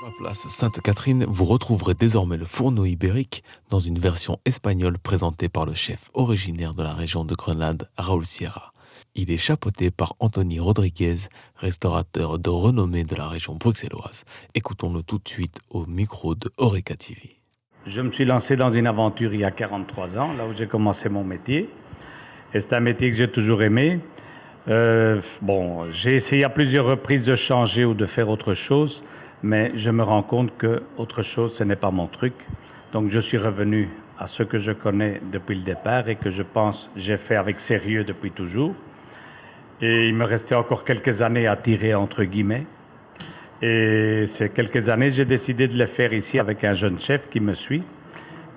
À la place Sainte-Catherine, vous retrouverez désormais le fourneau ibérique dans une version espagnole présentée par le chef originaire de la région de Grenade, Raúl Sierra. Il est chapeauté par Anthony Rodriguez, restaurateur de renommée de la région bruxelloise. Écoutons-le tout de suite au micro de Horeca TV. Je me suis lancé dans une aventure il y a 43 ans, là où j'ai commencé mon métier. Et c'est un métier que j'ai toujours aimé. J'ai essayé à plusieurs reprises de changer ou de faire autre chose, mais je me rends compte que autre chose, ce n'est pas mon truc. Donc je suis revenu à ce que je connais depuis le départ et que je pense j'ai fait avec sérieux depuis toujours. Et il me restait encore quelques années à tirer entre guillemets. Et ces quelques années, j'ai décidé de les faire ici avec un jeune chef qui me suit,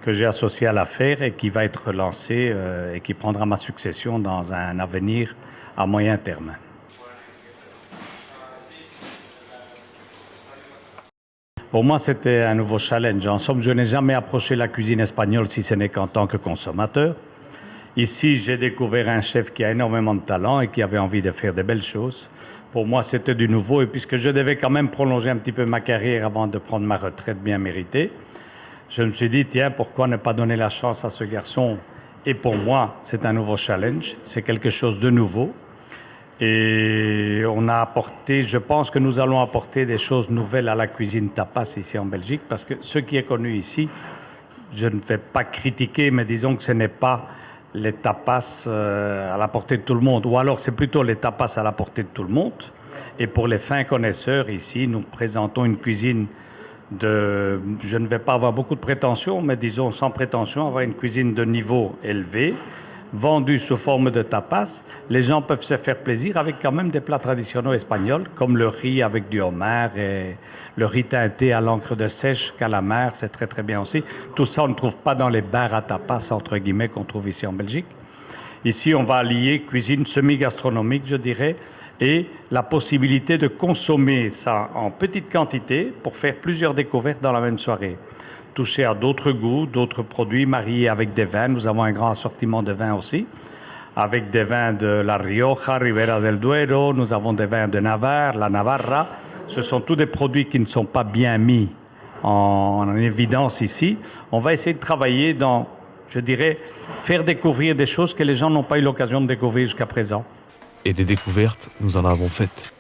que j'ai associé à l'affaire et qui va être lancé et qui prendra ma succession dans un avenir à moyen terme. Pour moi, c'était un nouveau challenge. En somme, je n'ai jamais approché la cuisine espagnole si ce n'est qu'en tant que consommateur. Ici, j'ai découvert un chef qui a énormément de talent et qui avait envie de faire de belles choses. Pour moi, c'était du nouveau. Et puisque je devais quand même prolonger un petit peu ma carrière avant de prendre ma retraite bien méritée, je me suis dit, tiens, pourquoi ne pas donner la chance à ce garçon? Et pour moi, c'est un nouveau challenge. C'est quelque chose de nouveau. Et on a apporté, je pense que nous allons apporter des choses nouvelles à la cuisine tapas ici en Belgique, parce que ce qui est connu ici, je ne vais pas critiquer, mais disons que ce n'est pas les tapas à la portée de tout le monde, ou alors c'est plutôt les tapas à la portée de tout le monde. Et pour les fins connaisseurs, ici, nous présentons une cuisine je ne vais pas avoir beaucoup de prétentions, mais disons sans prétention, avoir une cuisine de niveau élevé, vendue sous forme de tapas. Les gens peuvent se faire plaisir avec quand même des plats traditionnels espagnols, comme le riz avec du homard et le riz teinté à l'encre de sèche, calamar, c'est très très bien aussi. Tout ça, on ne trouve pas dans les bars à tapas, entre guillemets, qu'on trouve ici en Belgique. Ici, on va allier cuisine semi-gastronomique, je dirais, et la possibilité de consommer ça en petite quantité pour faire plusieurs découvertes dans la même soirée. Toucher à d'autres goûts, d'autres produits, mariés avec des vins. Nous avons un grand assortiment de vins aussi, avec des vins de La Rioja, Ribera del Duero. Nous avons des vins de Navarre, la Navarra. Ce sont tous des produits qui ne sont pas bien mis en évidence ici. On va essayer de travailler dans, je dirais, faire découvrir des choses que les gens n'ont pas eu l'occasion de découvrir jusqu'à présent. Et des découvertes, nous en avons faites.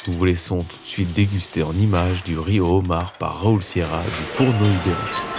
Nous vous laissons tout de suite déguster en images du riz au homard par Raúl Sierra du fourneau ibérique.